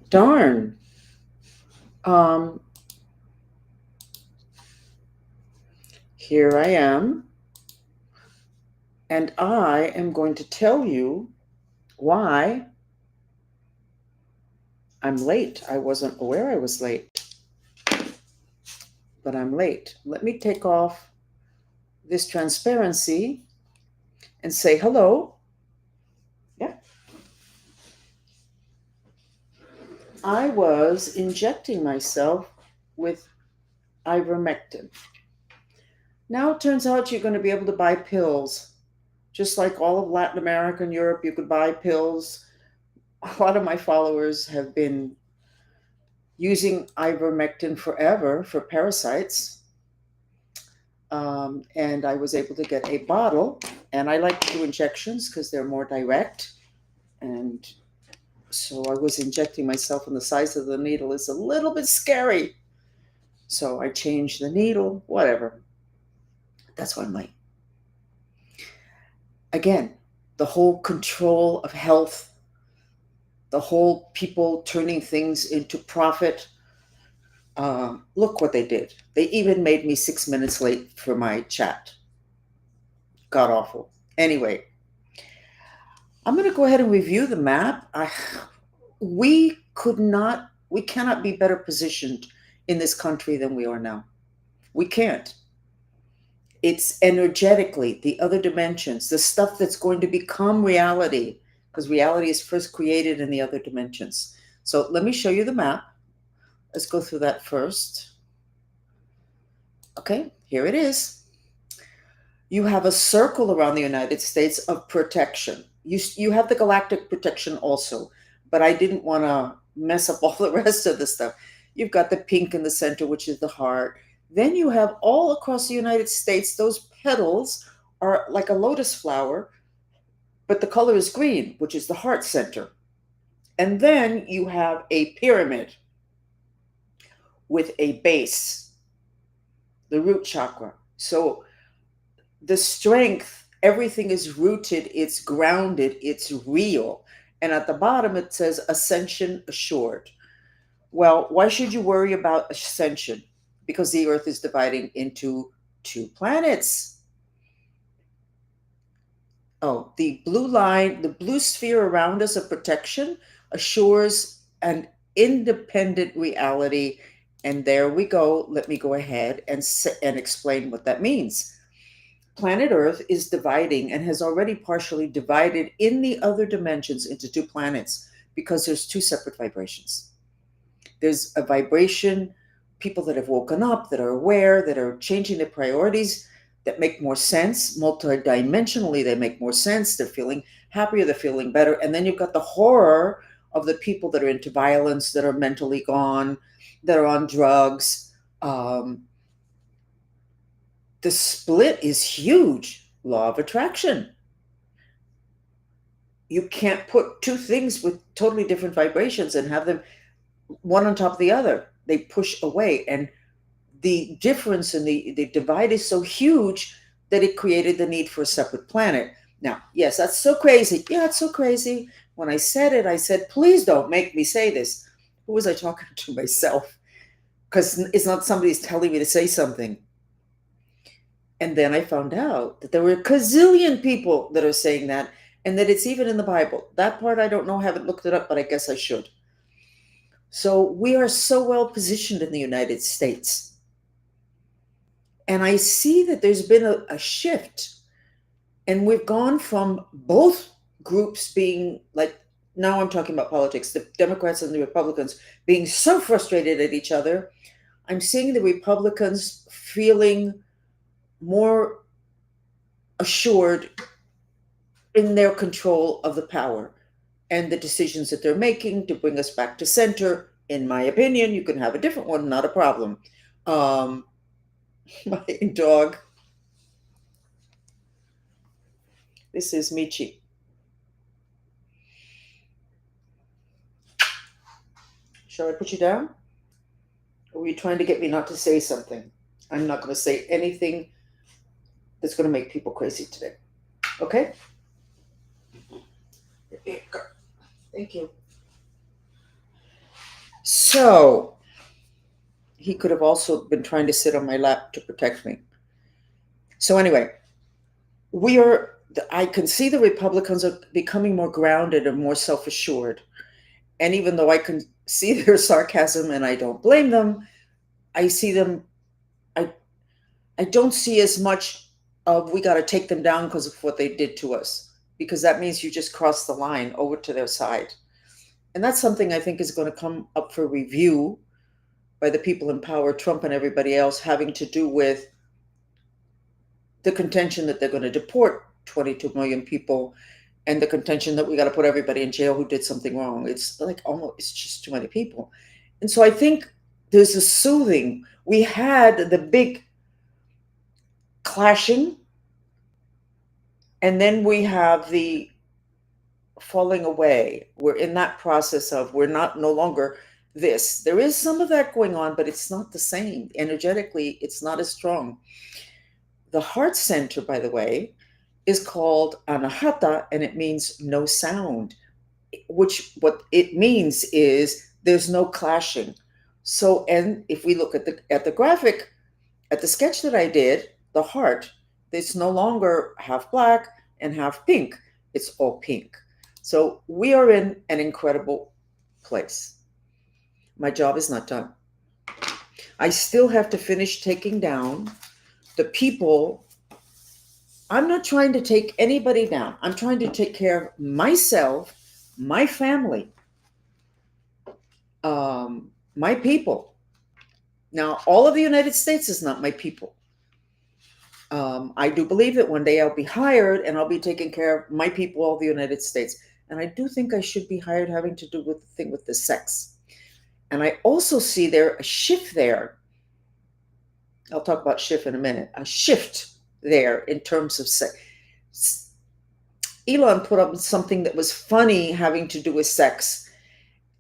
Darn. Um, Here I am, and I am going to tell you why I'm late. I wasn't aware I was late, but I'm late. Let me take off this transparency and say hello. Yeah. I was injecting myself with ivermectin. Now it turns out you're going to be able to buy pills. Just like all of Latin America and Europe, you could buy pills. A lot of my followers have been using ivermectin forever for parasites. And I was able to get a bottle. And I like to do injections because they're more direct. And so I was injecting myself, and the size of the needle is a little bit scary. So I changed the needle, whatever. That's why I'm late. Again, the whole control of health, the whole people turning things into profit. Look what they did. They even made me 6 minutes late for my chat. God awful. Anyway, I'm going to go ahead and review the map. We cannot be better positioned in this country than we are now. We can't. It's energetically the other dimensions, the stuff that's going to become reality, because reality is first created in the other dimensions. So let me show you the map. Let's go through that first. Okay, here it is. You have a circle around the United States of protection. You have the galactic protection also, but I didn't want to mess up all the rest of the stuff. You've got the pink in the center, which is the heart. Then you have all across the United States, those petals are like a lotus flower, but the color is green, which is the heart center. And then you have a pyramid with a base, the root chakra. So the strength, everything is rooted, it's grounded, it's real. And at the bottom, it says ascension assured. Well, why should you worry about ascension? Because the earth is dividing into two planets. Oh, the blue line, the blue sphere around us of protection assures an independent reality. And there we go. Let me go ahead and explain what that means. Planet Earth is dividing and has already partially divided in the other dimensions into two planets because there's two separate vibrations. There's a vibration, people that have woken up, that are aware, that are changing their priorities, that make more sense. Multidimensionally, they make more sense. They're feeling happier, they're feeling better. And then you've got the horror of the people that are into violence, that are mentally gone, that are on drugs. The split is huge. Law of attraction. You can't put two things with totally different vibrations and have them one on top of the other. They push away. And the difference in the divide is so huge that it created the need for a separate planet. Now, yes, that's so crazy. Yeah, it's so crazy. When I said it, I said, please don't make me say this. Who was I talking to? Myself? Because it's not somebody's telling me to say something. And then I found out that there were a gazillion people that are saying that, and that it's even in the Bible. That part I don't know, haven't looked it up, but I guess I should. So we are so well positioned in the United States. And I see that there's been a shift, and we've gone from both groups being like, now I'm talking about politics, the Democrats and the Republicans being so frustrated at each other. I'm seeing the Republicans feeling more assured in their control of the power and the decisions that they're making to bring us back to center. In my opinion, you can have a different one, not a problem. My dog, this is Michi. Shall I put you down? Or are you trying to get me not to say something? I'm not going to say anything that's going to make people crazy today. Okay? Thank you. So he could have also been trying to sit on my lap to protect me. So anyway, I can see the Republicans are becoming more grounded and more self-assured. And even though I can see their sarcasm and I don't blame them, I see them, I, I don't see as much of we got to take them down because of what they did to us, because that means you just crossed the line over to their side. And that's something I think is going to come up for review by the people in power, Trump and everybody else, having to do with the contention that they're going to deport 22 million people and the contention that we got to put everybody in jail who did something wrong. It's like almost, it's just too many people. And so I think there's a soothing. We had the big clashing, and then we have the falling away. We're in that process of we're not no longer this. There is some of that going on, but it's not the same. Energetically, it's not as strong. The heart center, by the way, is called anahata, and it means no sound, which what it means is there's no clashing. So, and if we look at the graphic, at the sketch that I did, the heart, it's no longer half black and half pink. It's all pink. So we are in an incredible place. My job is not done. I still have to finish taking down the people. I'm not trying to take anybody down. I'm trying to take care of myself, my family, my people. Now, all of the United States is not my people. I do believe that one day I'll be hired and I'll be taking care of my people, all the United States. And I do think I should be hired having to do with the thing with the sex. And I also see there a shift there. I'll talk about shift in a minute. A shift there in terms of sex. Elon put up something that was funny having to do with sex.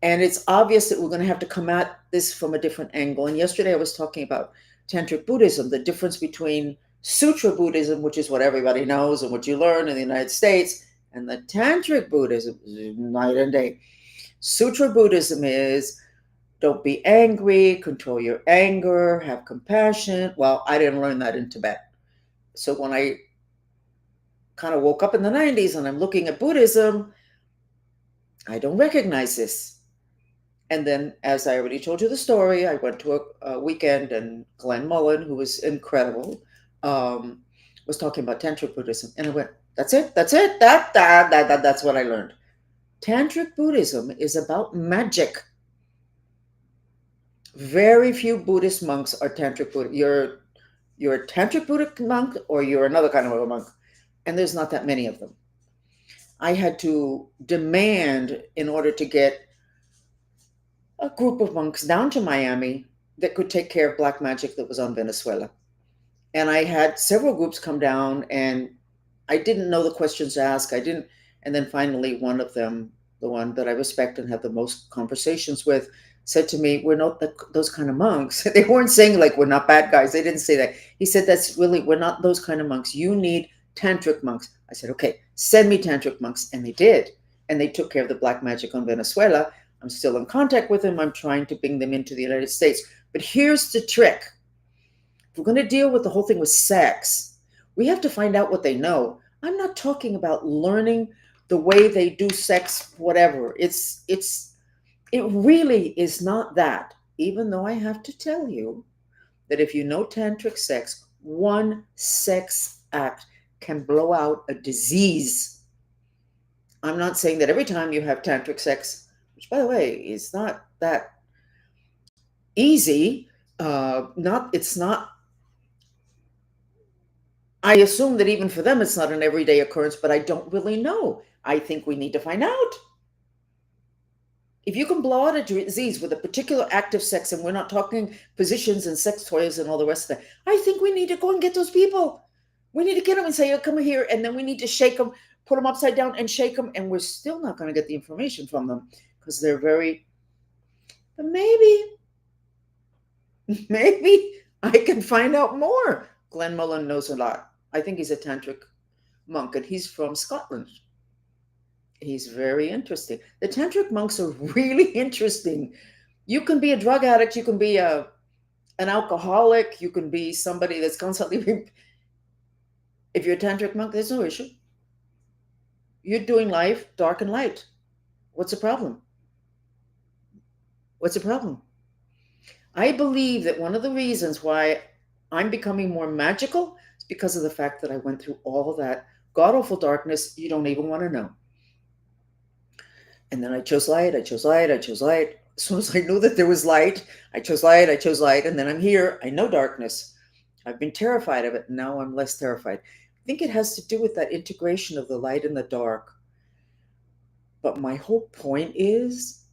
And it's obvious that we're going to have to come at this from a different angle. And yesterday I was talking about Tantric Buddhism, the difference between Sutra Buddhism, which is what everybody knows and what you learn in the United States, and the Tantric Buddhism is night and day. Sutra Buddhism is don't be angry, control your anger, have compassion. Well, I didn't learn that in Tibet. So when I kind of woke up in the 90s and I'm looking at Buddhism, I don't recognize this. And then, as I already told you the story, I went to a weekend and Glenn Mullen, who was incredible, was talking about Tantric Buddhism. And I went, that's it. That's what I learned. Tantric Buddhism is about magic. Very few Buddhist monks are Tantric Buddhist. You're a Tantric Buddhist monk or you're another kind of a monk. And there's not that many of them. I had to demand in order to get a group of monks down to Miami that could take care of black magic that was on Venezuela. And I had several groups come down and I didn't know the questions to ask. And then finally one of them, the one that I respect and have the most conversations with, said to me, we're not those kind of monks. They weren't saying like, we're not bad guys. They didn't say that. He said, we're not those kind of monks. You need Tantric monks. I said, okay, send me Tantric monks. And they did. And they took care of the black magic on Venezuela. I'm still in contact with them. I'm trying to bring them into the United States. But here's the trick. If we're going to deal with the whole thing with sex, we have to find out what they know. I'm not talking about learning the way they do sex, whatever. It really is not that, even though I have to tell you that if you know tantric sex, one sex act can blow out a disease. I'm not saying that every time you have tantric sex, which by the way is not that easy, it's not. I assume that even for them it's not an everyday occurrence, but I don't really know. I think we need to find out. If you can blow out a disease with a particular act of sex, and we're not talking positions and sex toys and all the rest of that, I think we need to go and get those people. We need to get them and say, oh, come here. And then we need to shake them, put them upside down and shake them. And we're still not going to get the information from them because they're but maybe I can find out more. Glenn Mullen knows a lot. I think he's a tantric monk and he's from Scotland. He's very interesting. The tantric monks are really interesting. You can be a drug addict, you can be an alcoholic, you can be somebody that's constantly. If you're a tantric monk, there's no issue. You're doing life dark and light. What's the problem? What's the problem? I believe that one of the reasons why I'm becoming more magical is because of the fact that I went through all that god awful darkness you don't even want to know. And then I chose light, I chose light, I chose light. As soon as I knew that there was light, I chose light, I chose light, and then I'm here. I know darkness. I've been terrified of it. Now I'm less terrified. I think it has to do with that integration of the light and the dark. But my whole point is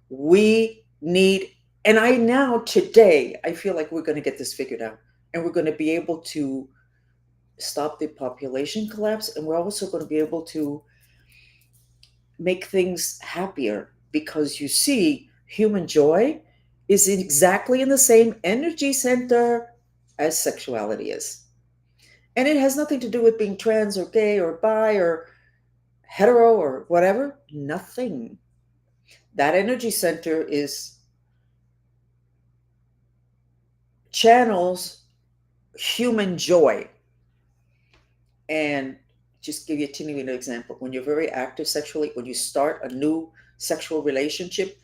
we need, and I now today, I feel like we're going to get this figured out and we're going to be able to stop the population collapse. And we're also going to be able to make things happier because you see, human joy is exactly in the same energy center as sexuality is. And it has nothing to do with being trans or gay or bi or hetero or whatever. Nothing. That energy center is channels human joy. And just give you a teeny little example. When you're very active sexually, when you start a new sexual relationship,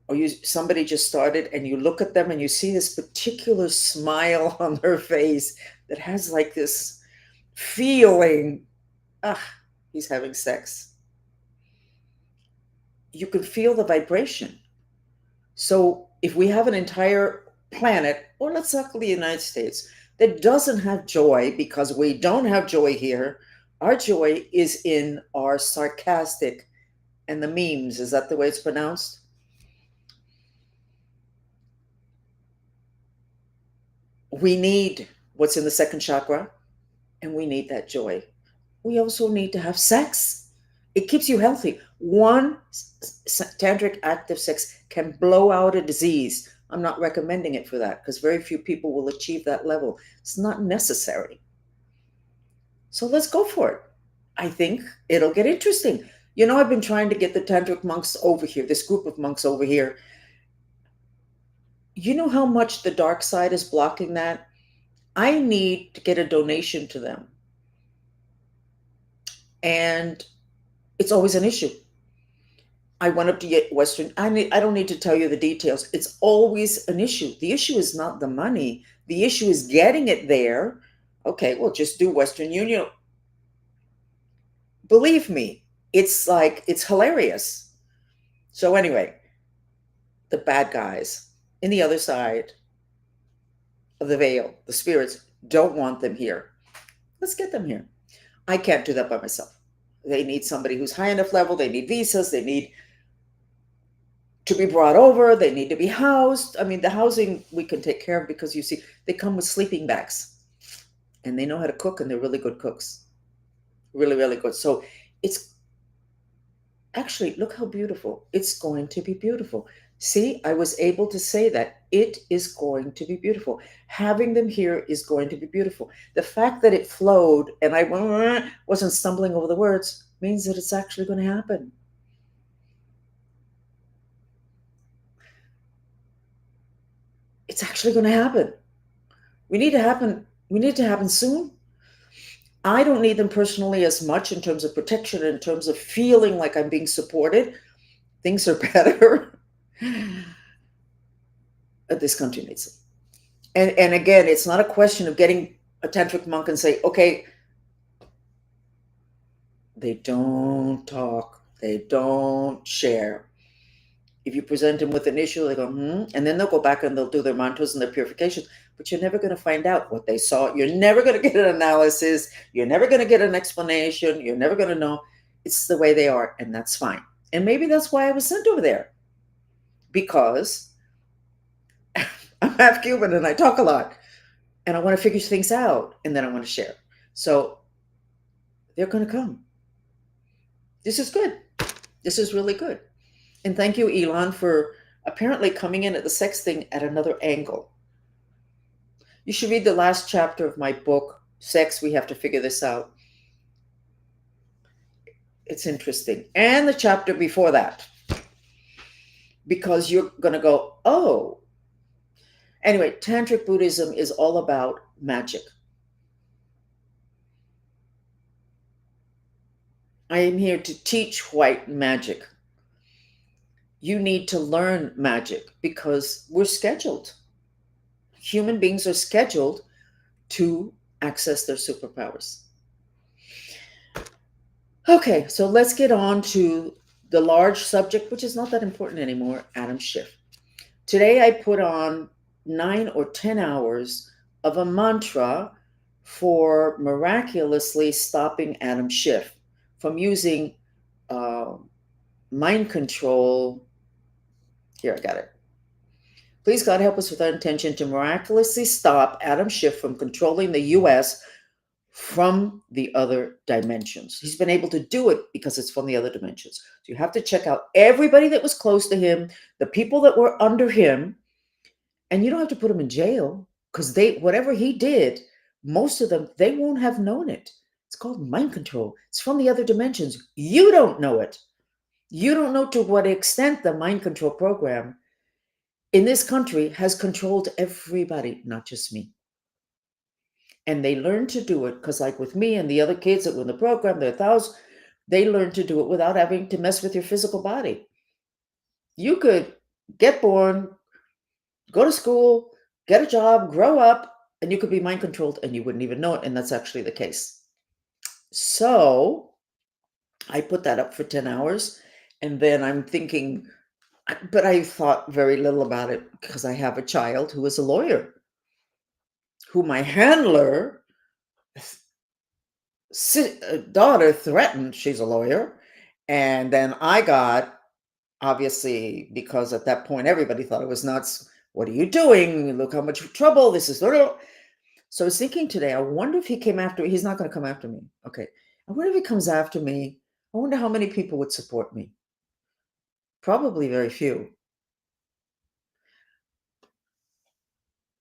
or somebody just started and you look at them and you see this particular smile on their face that has like this feeling, he's having sex. You can feel the vibration. So if we have an entire planet, or let's talk the United States, that doesn't have joy because we don't have joy here, our joy is in our sarcastic and the memes. Is that the way it's pronounced? We need what's in the second chakra, and we need that joy. We also need to have sex. It keeps you healthy. One tantric active sex can blow out a disease. I'm not recommending it for that because very few people will achieve that level. It's not necessary. So let's go for it. I think it'll get interesting. You know, I've been trying to get the tantric monks over here, this group of monks over here. You know how much the dark side is blocking that? I need to get a donation to them. And it's always an issue. I went up to get Western. I don't need to tell you the details. It's always an issue. The issue is not the money. The issue is getting it there. Okay, well, just do Western Union. Believe me, it's like, it's hilarious. So anyway, the bad guys in the other side of the veil, the spirits, don't want them here. Let's get them here. I can't do that by myself. They need somebody who's high enough level. They need visas. They need to be brought over. They need to be housed. I mean, the housing we can take care of because you see, they come with sleeping bags and they know how to cook and they're really good cooks. Really, really good. So it's actually, look how beautiful. It's going to be beautiful. See, I was able to say that it is going to be beautiful. Having them here is going to be beautiful. The fact that it flowed and I wasn't stumbling over the words means that it's actually going to happen. It's actually going to happen. We need to happen soon. I don't need them personally as much in terms of protection, in terms of feeling like I'm being supported. Things are better. This country needs them. And again, it's not a question of getting a tantric monk and say, okay, they don't talk, they don't share. If you present them with an issue, they go, and then they'll go back and they'll do their mantras and their purifications. But you're never going to find out what they saw. You're never going to get an analysis. You're never going to get an explanation. You're never going to know. It's the way they are, and that's fine. And maybe that's why I was sent over there. Because I'm half Cuban and I talk a lot. And I want to figure things out. And then I want to share. So they're going to come. This is good. This is really good. And thank you, Elon, for apparently coming in at the sex thing at another angle. You should read the last chapter of my book, Sex, We Have to Figure This Out. It's interesting. And the chapter before that. because you're going to go, oh. Anyway, Tantric Buddhism is all about magic. I am here to teach white magic. You need to learn magic because we're scheduled. Human beings are scheduled to access their superpowers. Okay, so let's get on to the large subject, which is not that important anymore, Adam Schiff. Today I put on 9 or 10 hours of a mantra for miraculously stopping Adam Schiff from using mind control. Here, I got it. Please, God, help us with our intention to miraculously stop Adam Schiff from controlling the U.S. from the other dimensions. He's been able to do it because it's from the other dimensions. So you have to check out everybody that was close to him, the people that were under him, and you don't have to put them in jail because whatever he did, most of them, they won't have known it. It's called mind control. It's from the other dimensions. You don't know it. You don't know to what extent the mind control program in this country has controlled everybody, not just me. And they learn to do it because, like with me and the other kids that were in the program, there are thousands, they learn to do it without having to mess with your physical body. You could get born, go to school, get a job, grow up, and you could be mind controlled and you wouldn't even know it. And that's actually the case. So I put that up for 10 hours. And then I'm thinking, but I thought very little about it because I have a child who is a lawyer, who my handler, daughter, threatened. She's a lawyer. And then I got, obviously, because at that point everybody thought it was nuts. What are you doing? Look how much trouble this is. So I was thinking today, I wonder if he came after me. He's not going to come after me. Okay. I wonder if he comes after me. I wonder how many people would support me. Probably very few.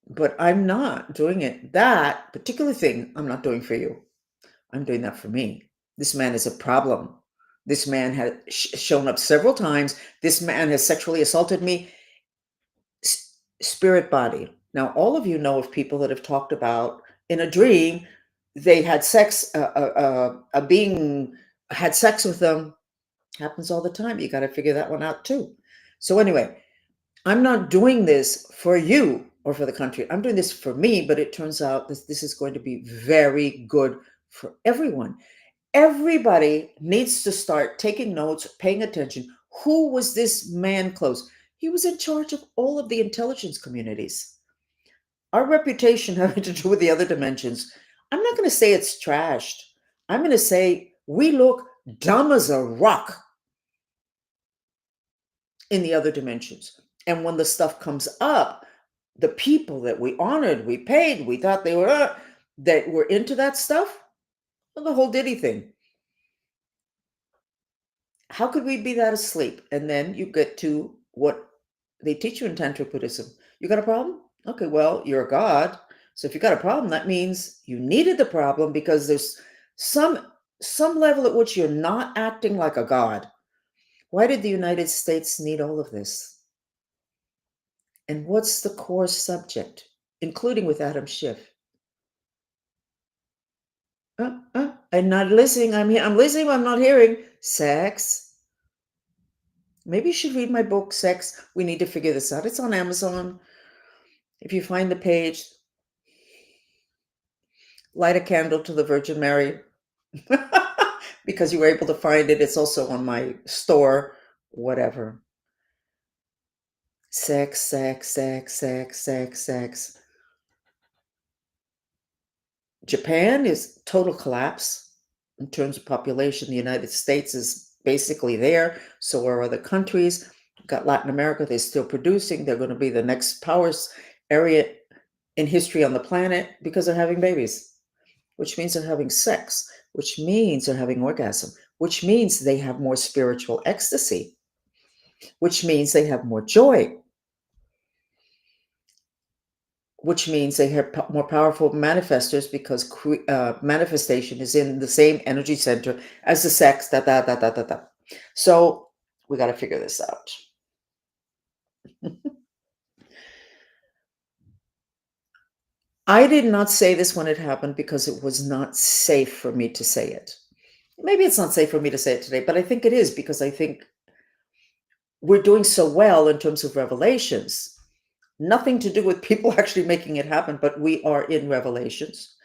But I'm not doing it. That particular thing, I'm not doing for you. I'm doing that for me. This man is a problem. This man had shown up several times. This man has sexually assaulted me. Spirit body. Now, all of you know of people that have talked about in a dream, they had sex, a being had sex with them. Happens all the time. You got to figure that one out too. So anyway, I'm not doing this for you or for the country. I'm doing this for me, but it turns out this is going to be very good for everyone. Everybody needs to start taking notes, paying attention. Who was this man close? He was in charge of all of the intelligence communities. Our reputation having to do with the other dimensions, I'm not going to say it's trashed. I'm going to say we look dumb as a rock in the other dimensions. And when the stuff comes up, the people that we honored, we paid, we thought they were that were into that stuff, well, the whole Diddy thing. How could we be that asleep? And then you get to what they teach you in Tantric Buddhism. You got a problem? Okay, well, you're a god. So if you got a problem, that means you needed the problem because there's some level at which you're not acting like a god. Why did the United States need all of this? And what's the core subject, including with Adam Schiff? I'm not listening. I'm listening. I'm not hearing. Sex. Maybe you should read my book, Sex. We Need to Figure This Out. It's on Amazon. If you find the page, light a candle to the Virgin Mary because you were able to find it. It's also on my store, whatever. Sex, sex, sex, sex, sex, sex. Japan is total collapse in terms of population. The United States is basically there. So are other countries. We've got Latin America. They're still producing. They're going to be the next powers area in history on the planet because they're having babies, which means they're having sex, which means they're having orgasm, which means they have more spiritual ecstasy, which means they have more joy, which means they have more powerful manifestors because manifestation is in the same energy center as the sex. So we got to figure this out. I did not say this when it happened because it was not safe for me to say it. Maybe it's not safe for me to say it today, but I think it is because I think we're doing so well in terms of revelations. Nothing to do with people actually making it happen, but we are in revelations.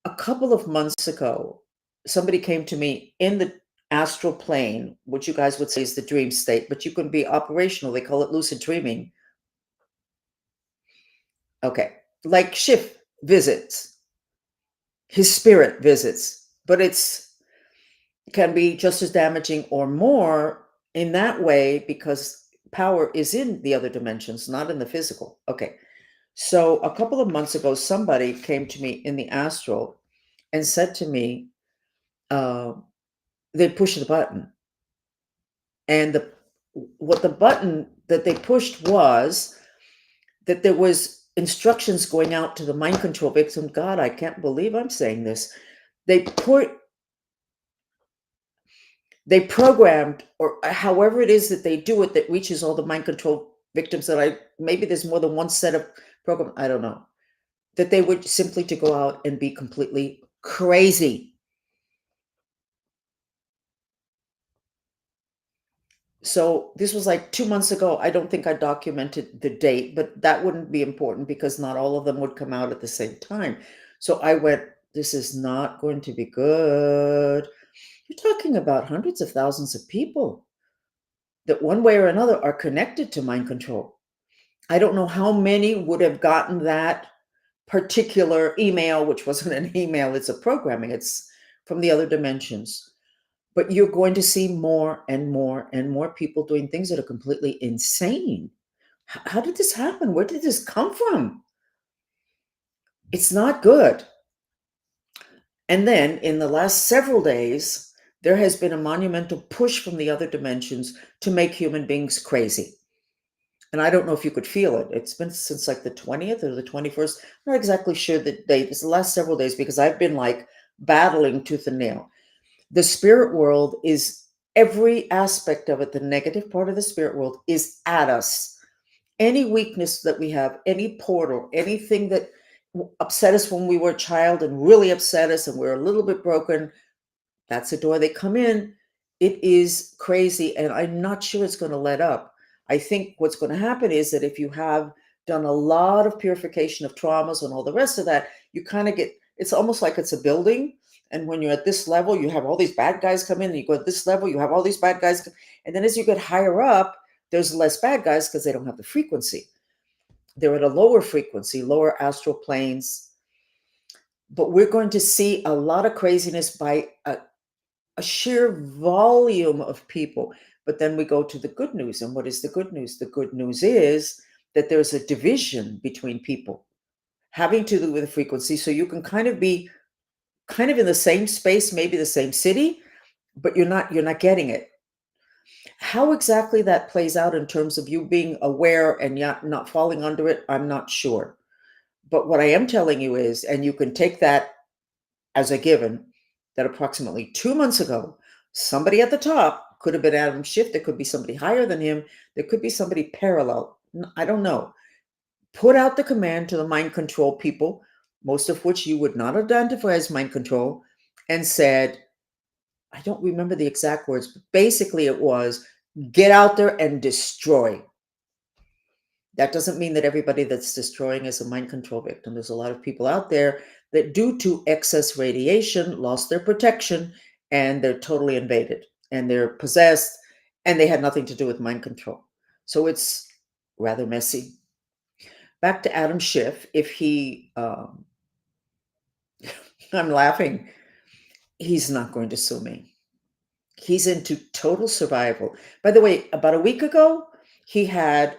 A couple of months ago, somebody came to me in the astral plane, which you guys would say is the dream state, but you can be operational. They call it lucid dreaming. Okay. Like SCHIFF visits, his spirit visits, but it's can be just as damaging or more in that way because power is in the other dimensions, not in the physical. Okay. So a couple of months ago, somebody came to me in the astral and said to me, uh, they pushed the button. And what the button that they pushed was that there was instructions going out to the mind control victim. God, I can't believe I'm saying this. They put they programmed, or however it is that they do it, that reaches all the mind control victims that I maybe there's more than one set of program, I don't know, that they would simply to go out and be completely crazy. So this was like 2 months ago. I don't think I documented the date, but that wouldn't be important because not all of them would come out at the same time. So I went, this is not going to be good. You're talking about hundreds of thousands of people that one way or another are connected to mind control. I don't know how many would have gotten that particular email, which wasn't an email, it's a programming, it's from the other dimensions. But you're going to see more and more and more people doing things that are completely insane. How did this happen? Where did this come from? It's not good. And then in the last several days, there has been a monumental push from the other dimensions to make human beings crazy. And I don't know if you could feel it. It's been since like the 20th or the 21st. I'm not exactly sure the date. It's the last several days because I've been like battling tooth and nail. The spirit world is every aspect of it, the negative part of the spirit world is at us. Any weakness that we have, any portal, anything that upset us when we were a child and really upset us and we're a little bit broken, that's the door they come in. It is crazy, and I'm not sure it's going to let up. I think what's going to happen is that if you have done a lot of purification of traumas and all the rest of that, you kind of get, it's almost like it's a building. And when you're at this level, you have all these bad guys come in, and you go at this level, you have all these bad guys. And then as you get higher up, there's less bad guys because they don't have the frequency. They're at a lower frequency, lower astral planes. But we're going to see a lot of craziness by a sheer volume of people. But then we go to the good news. And what is the good news? The good news is that there's a division between people having to do with the frequency. So you can kind of be kind of in the same space, maybe the same city, but you're not getting it. How exactly that plays out in terms of you being aware and not falling under it, I'm not sure. But what I am telling you is, and you can take that as a given, that approximately 2 months ago, somebody at the top could have been Adam Schiff. There could be somebody higher than him. There could be somebody parallel. I don't know. Put out the command to the mind control people, most of which you would not identify as mind control, and said, I don't remember the exact words, but basically it was get out there and destroy. That doesn't mean that everybody that's destroying is a mind control victim. There's a lot of people out there that, due to excess radiation, lost their protection and they're totally invaded and they're possessed and they had nothing to do with mind control. So it's rather messy. Back to Adam Schiff. If he, I'm laughing, he's not going to sue me. He's into total survival. By the way, about a week ago, he had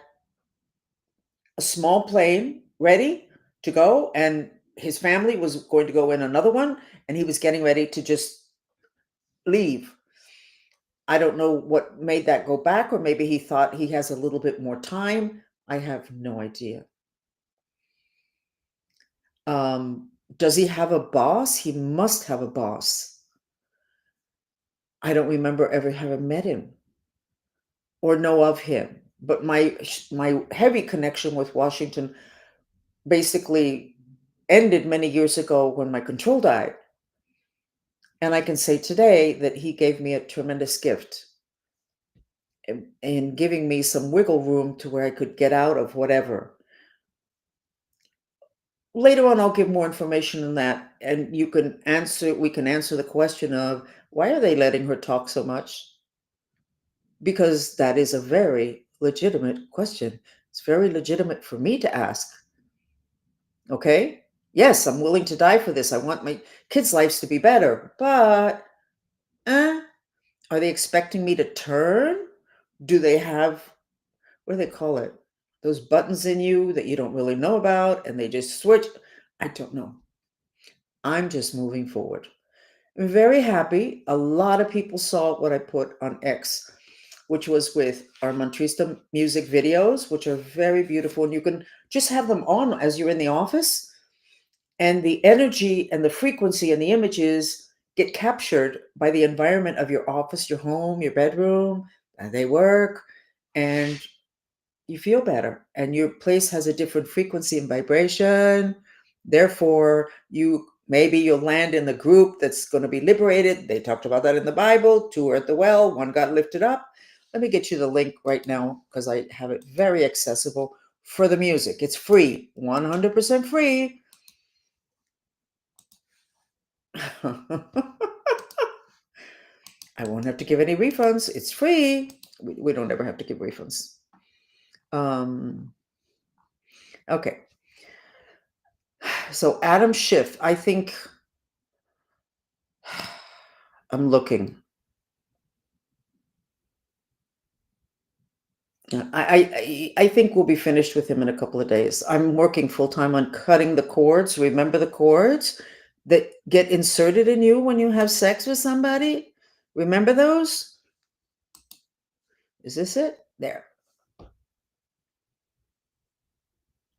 a small plane ready to go, and his family was going to go in another one, and he was getting ready to just leave. I don't know what made that go back, or maybe he thought he has a little bit more time. I have no idea. Does he have a boss? He must have a boss. I don't remember ever having met him or know of him. But my heavy connection with Washington basically ended many years ago when my control died. And I can say today that he gave me a tremendous gift in giving me some wiggle room to where I could get out of whatever. Later on, I'll give more information on that, and we can answer the question of why are they letting her talk so much? Because that is a very legitimate question. It's very legitimate for me to ask. Okay? Yes, I'm willing to die for this. I want my kids' lives to be better. But are they expecting me to turn? Do they have, what do they call it? Those buttons in you that you don't really know about and they just switch? I don't know. I'm just moving forward. I'm very happy. A lot of people saw what I put on X, which was with our Mantrista music videos, which are very beautiful. And you can just have them on as you're in the office. And the energy and the frequency and the images get captured by the environment of your office, your home, your bedroom, and they work. And you feel better. And your place has a different frequency and vibration. Therefore, you'll land in the group that's going to be liberated. They talked about that in the Bible. Two are at the well, one got lifted up. Let me get you the link right now because I have it very accessible for the music. It's free, 100% free. I won't have to give any refunds. It's free. We don't ever have to give refunds. Okay. So Adam Schiff, I think I'm looking. I think we'll be finished with him in a couple of days. I'm working full time on cutting the cords. Remember the cords that get inserted in you when you have sex with somebody? Remember those? Is this it? There.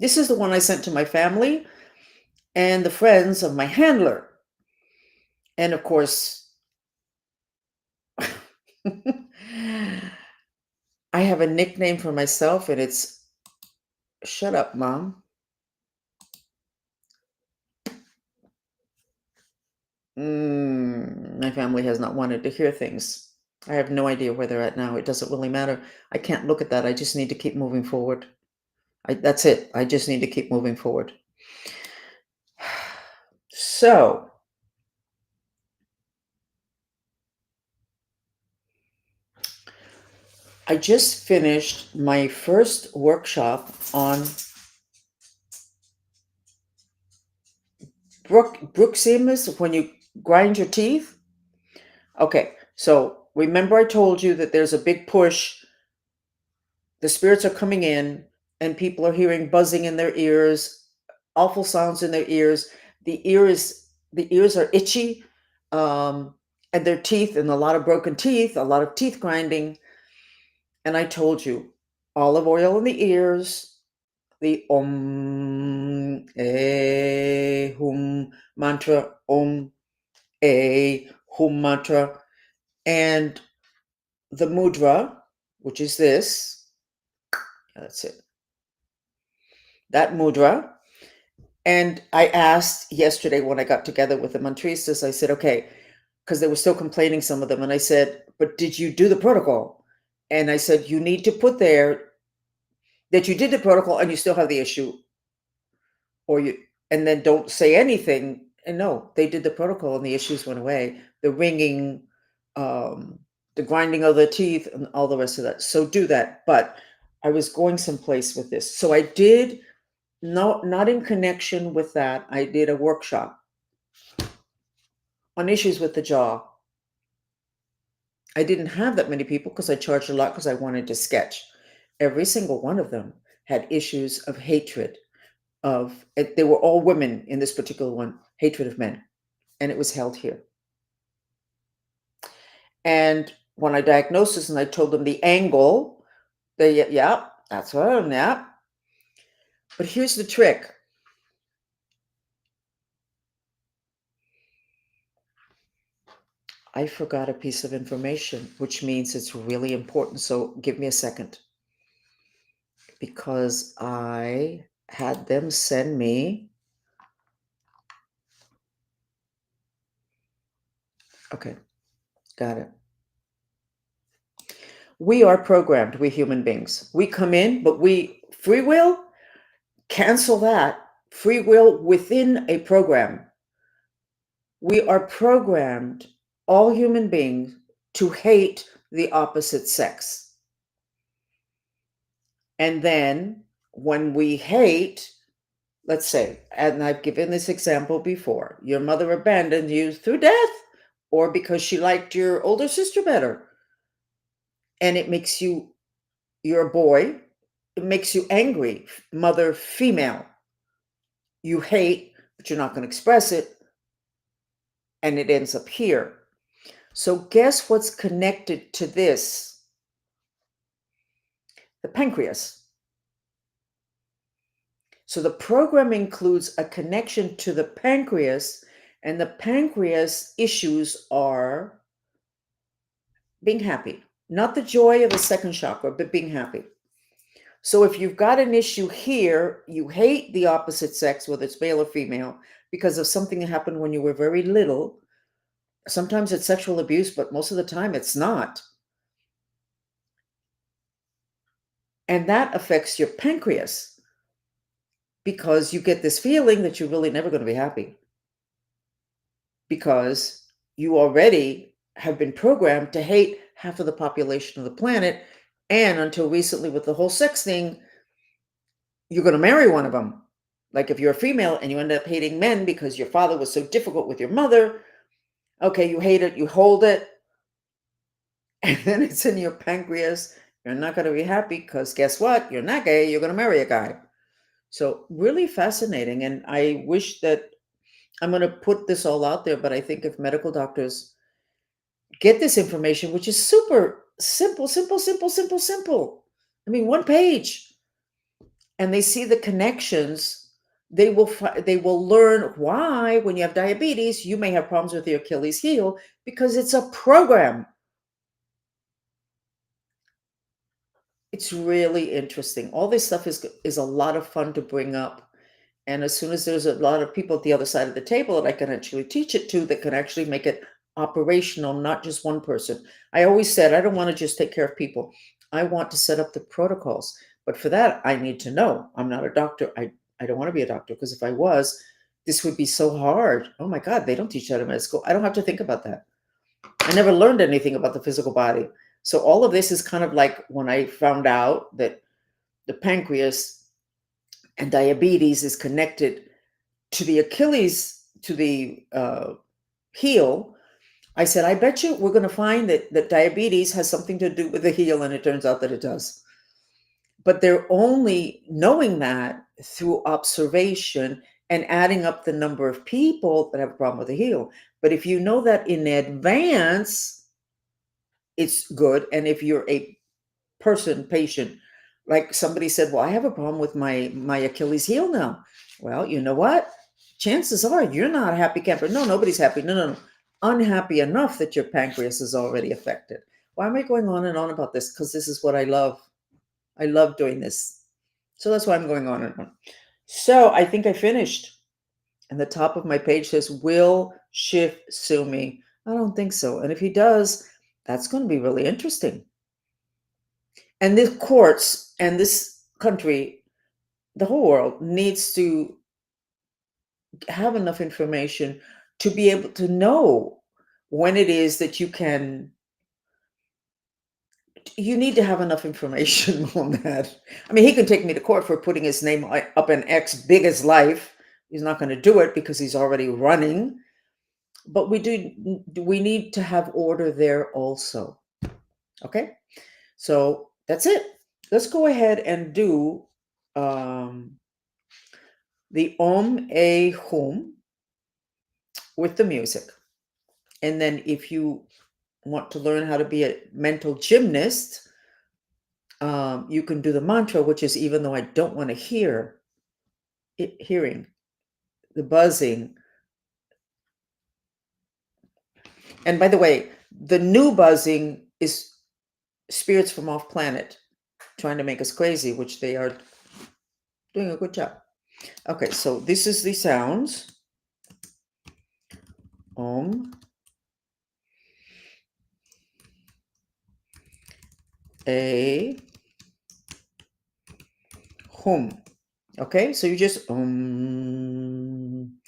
This is the one I sent to my family and the friends of my handler. And of course, I have a nickname for myself, and it's Shut Up, Mom. My family has not wanted to hear things. I have no idea where they're at now. It doesn't really matter. I can't look at that. I just need to keep moving forward. That's it. I just need to keep moving forward. So, I just finished my first workshop on bruxismus when you grind your teeth. Okay, so remember I told you that there's a big push. The spirits are coming in and people are hearing buzzing in their ears, awful sounds in their ears. The ears are itchy, and their teeth, and a lot of broken teeth, a lot of teeth grinding. And I told you, olive oil in the ears, the hum mantra, hum mantra, and the mudra, which is this. That's it. That mudra. And I asked yesterday when I got together with the mantristas, I said, okay, because they were still complaining, some of them. And I said, but did you do the protocol? And I said, you need to put there that you did the protocol and you still have the issue. And then don't say anything. And no, they did the protocol and the issues went away. The ringing, the grinding of the teeth, and all the rest of that. So do that. But I was going someplace with this. So I did, not in connection with that, I did a workshop on issues with the jaw. I didn't have that many people because I charged a lot because I wanted to sketch. Every single one of them had issues of hatred they were all women in this particular one, hatred of men. And it was held here. And when I diagnosed this and I told them the angle, yeah, that's what, yeah. But here's the trick. I forgot a piece of information, which means it's really important. So give me a second. because I had them send me. Okay, got it. We are programmed, we human beings. We come in, but free will, cancel that. Free will within a program. We are programmed, all human beings, to hate the opposite sex. And then when we hate, let's say, and I've given this example before, your mother abandoned you through death or because she liked your older sister better. And it makes you're a boy, it makes you angry, mother, female. You hate, but you're not going to express it. And it ends up here. So guess what's connected to this? The pancreas. So the program includes a connection to the pancreas, and the pancreas issues are being happy, not the joy of the second chakra, but being happy. So if you've got an issue here, you hate the opposite sex, whether it's male or female, because of something that happened when you were very little. Sometimes it's sexual abuse, but most of the time it's not. And that affects your pancreas because you get this feeling that you're really never going to be happy because you already have been programmed to hate half of the population of the planet. And until recently, with the whole sex thing, you're going to marry one of them. Like if you're a female and you end up hating men because your father was so difficult with your mother, okay, you hate it, you hold it, and then it's in your pancreas. You're not going to be happy because guess what? You're not gay, you're going to marry a guy. So really fascinating. And I wish that I'm going to put this all out there, but I think if medical doctors get this information, which is super simple, simple, simple, simple, simple. I mean, one page, and they see the connections, they will learn why when you have diabetes, you may have problems with your Achilles heel because it's a program. It's really interesting. All this stuff is a lot of fun to bring up. And as soon as there's a lot of people at the other side of the table that I can actually teach it to, that can actually make it operational, not just one person. I always said, I don't want to just take care of people. I want to set up the protocols. But for that, I need to know. I'm not a doctor. I don't want to be a doctor because if I was, this would be so hard. Oh my God, they don't teach that in med school. I don't have to think about that. I never learned anything about the physical body. So all of this is kind of like when I found out that the pancreas and diabetes is connected to the Achilles, to the heel. I said, I bet you we're going to find that diabetes has something to do with the heel, and it turns out that it does. But they're only knowing that through observation and adding up the number of people that have a problem with the heel. But if you know that in advance, it's good. And if you're a patient, like somebody said, well, I have a problem with my Achilles heel now. Well, you know what? Chances are you're not a happy camper. No, nobody's happy. No. Unhappy enough that your pancreas is already affected. Why am I going on and on about this? Because this is what I love. I love doing this. So that's why I'm going on and on. So I think I finished. And the top of my page says, will SCHIFF sue me? I don't think so. And if he does, that's going to be really interesting. And the courts and this country, the whole world, needs to have enough information to be able to know when it is that you need to have enough information on that. I mean, he can take me to court for putting his name up in X big as life. He's not going to do it because he's already running. But we need to have order there also. Okay? So that's it. Let's go ahead and do the Om A Hum with the music. And then if you want to learn how to be a mental gymnast, you can do the mantra, which is, even though I don't want to hearing the buzzing. And by the way, the new buzzing is spirits from off planet. trying to make us crazy, which they are doing a good job. Okay, so this is the sounds. Om, a, hum. Okay, so you just a, hum,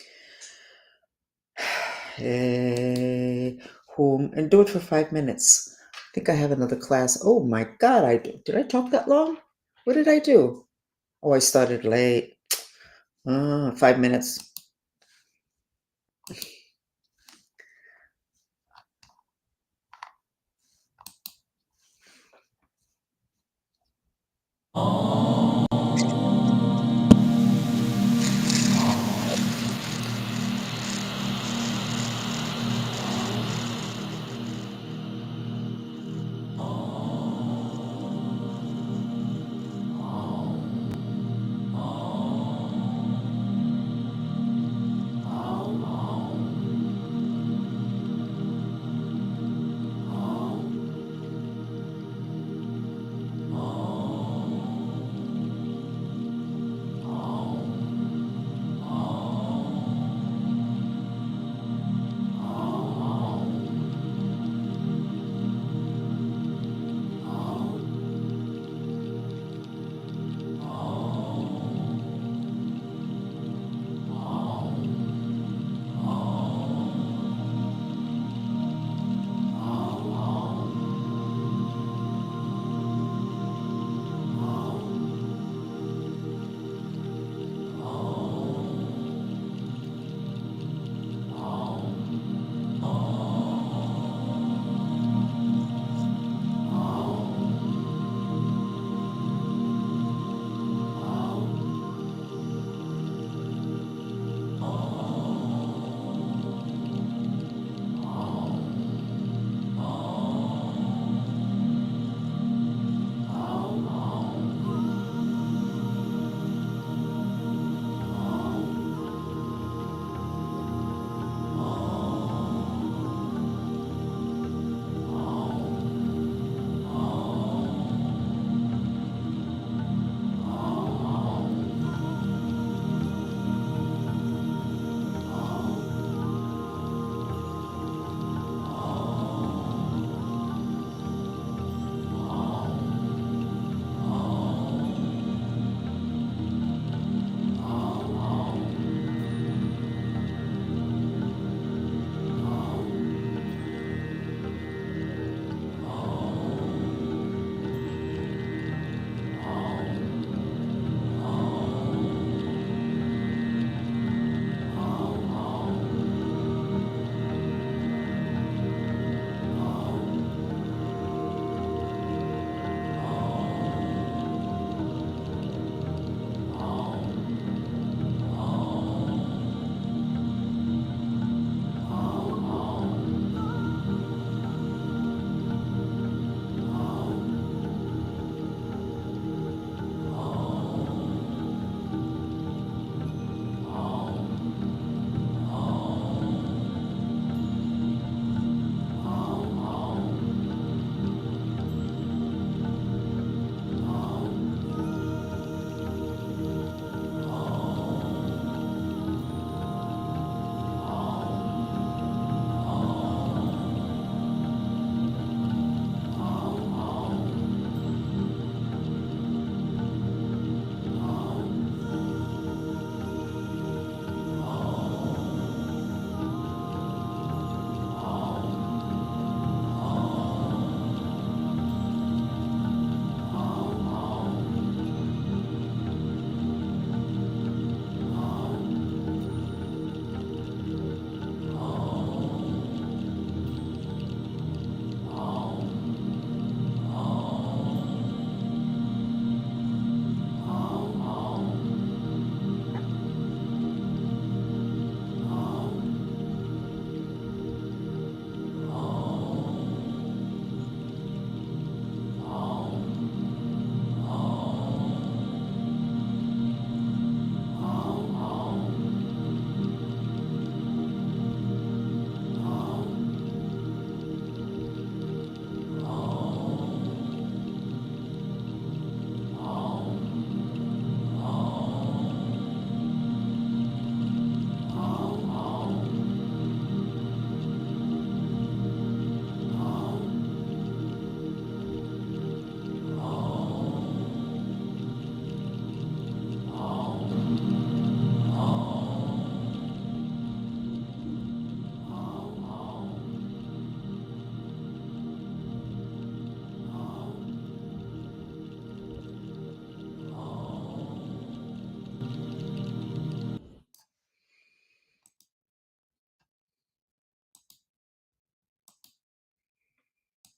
and do it for 5 minutes. I think I have another class. Oh my God, I do. Did I talk that long? What did I do? Oh, I started late. 5 minutes.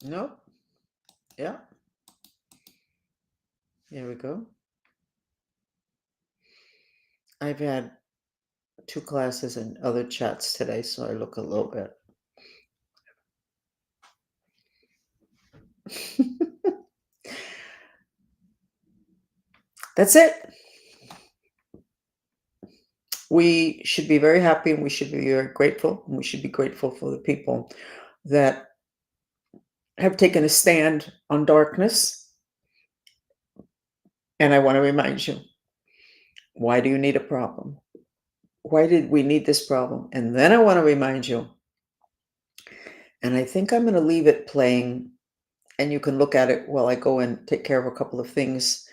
Nope. Yeah. Here we go. I've had 2 classes and other chats today, so I look a little bit. That's it. We should be very happy and we should be very grateful. And we should be grateful for the people that have taken a stand on darkness. And I want to remind you, why do you need a problem? Why did we need this problem? And then I want to remind you, and I think I'm going to leave it playing and you can look at it while I go and take care of a couple of things.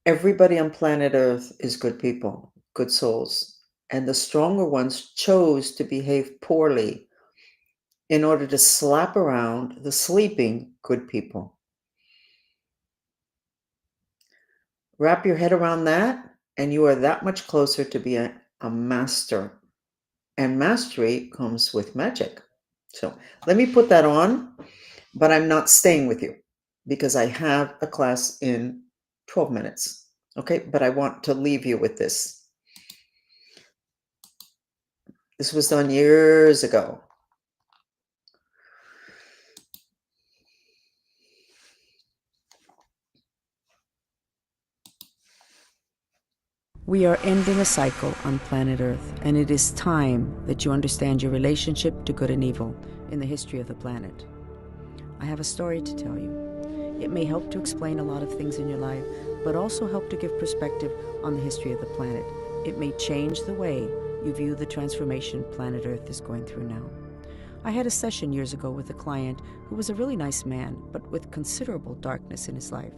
Everybody on planet Earth is good people, good souls. And the stronger ones chose to behave poorly in order to slap around the sleeping good people. Wrap your head around that, and you are that much closer to be a master. And mastery comes with magic. So let me put that on, but I'm not staying with you because I have a class in 12 minutes. Okay, but I want to leave you with this. This was done years ago. We are ending a cycle on planet Earth, and it is time that you understand your relationship to good and evil in the history of the planet. I have a story to tell you. It may help to explain a lot of things in your life, but also help to give perspective on the history of the planet. It may change the way you view the transformation planet Earth is going through now. I had a session years ago with a client who was a really nice man, but with considerable darkness in his life.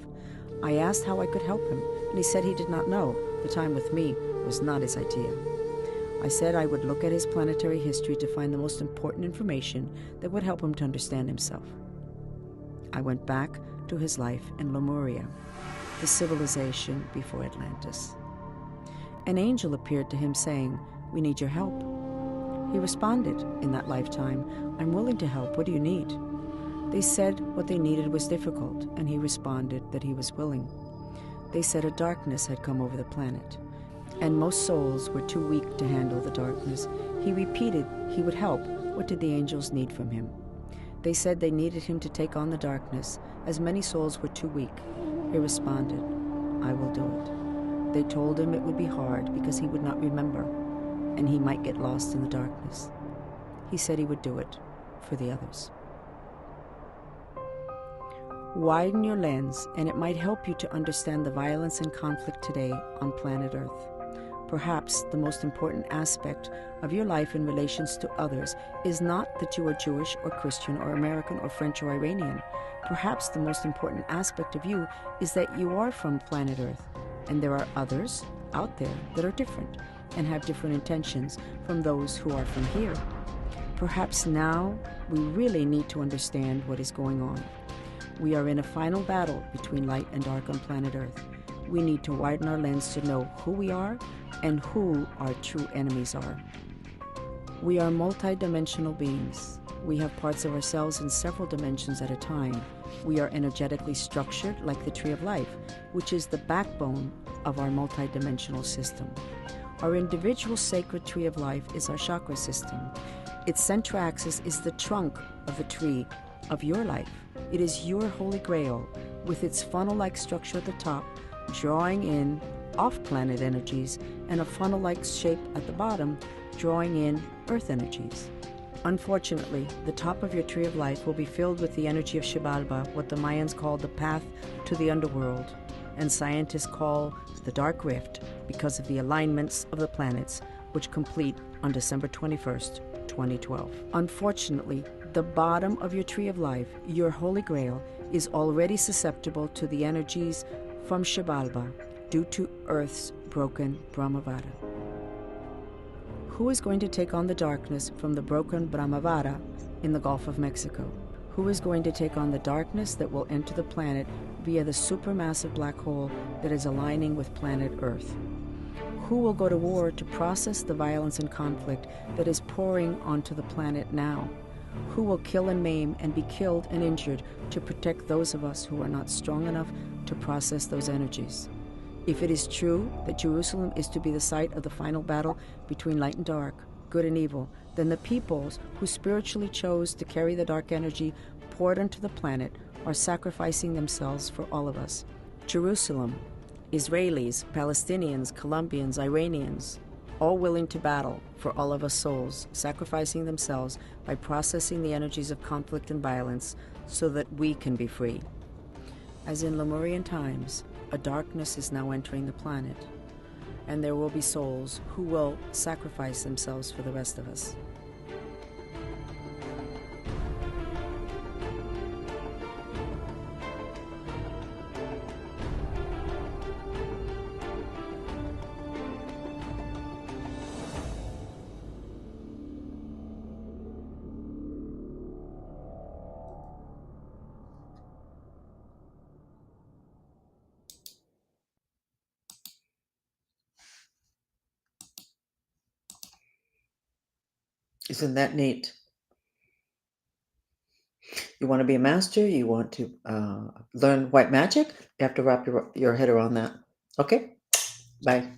I asked how I could help him, and he said he did not know. The time with me was not his idea. I said I would look at his planetary history to find the most important information that would help him to understand himself. I went back to his life in Lemuria, the civilization before Atlantis. An angel appeared to him saying, "We need your help." He responded in that lifetime, "I'm willing to help. What do you need?" They said what they needed was difficult, and he responded that he was willing. They said a darkness had come over the planet, and most souls were too weak to handle the darkness. He repeated he would help. What did the angels need from him? They said they needed him to take on the darkness, as many souls were too weak. He responded, "I will do it." They told him it would be hard because he would not remember, and he might get lost in the darkness. He said he would do it for the others. Widen your lens, and it might help you to understand the violence and conflict today on planet Earth. Perhaps the most important aspect of your life in relations to others is not that you are Jewish or Christian or American or French or Iranian. Perhaps the most important aspect of you is that you are from planet Earth, and there are others out there that are different and have different intentions from those who are from here. Perhaps now we really need to understand what is going on. We are in a final battle between light and dark on planet Earth. We need to widen our lens to know who we are and who our true enemies are. We are multidimensional beings. We have parts of ourselves in several dimensions at a time. We are energetically structured like the tree of life, which is the backbone of our multidimensional system. Our individual sacred tree of life is our chakra system. Its central axis is the trunk of the tree of your life. It is your holy grail, with its funnel-like structure at the top, drawing in off-planet energies, and a funnel-like shape at the bottom, drawing in earth energies. Unfortunately, the top of your tree of life will be filled with the energy of Xibalba, what the Mayans called the path to the underworld, and scientists call the dark rift because of the alignments of the planets, which complete on December 21st, 2012. Unfortunately, the bottom of your tree of life, your holy grail, is already susceptible to the energies from Xibalba due to Earth's broken Brahmavara. Who is going to take on the darkness from the broken Brahmavara in the Gulf of Mexico? Who is going to take on the darkness that will enter the planet via the supermassive black hole that is aligning with planet Earth? Who will go to war to process the violence and conflict that is pouring onto the planet now? who will kill and maim and be killed and injured to protect those of us who are not strong enough to process those energies. If it is true that Jerusalem is to be the site of the final battle between light and dark, good and evil, then the peoples who spiritually chose to carry the dark energy poured onto the planet are sacrificing themselves for all of us. Jerusalem, Israelis, Palestinians, Colombians, Iranians, all willing to battle for all of us souls, sacrificing themselves by processing the energies of conflict and violence so that we can be free. As in Lemurian times, a darkness is now entering the planet, and there will be souls who will sacrifice themselves for the rest of us. Isn't that neat? You want to be a master? You want to learn white magic? You have to wrap your head around that. Okay? Bye.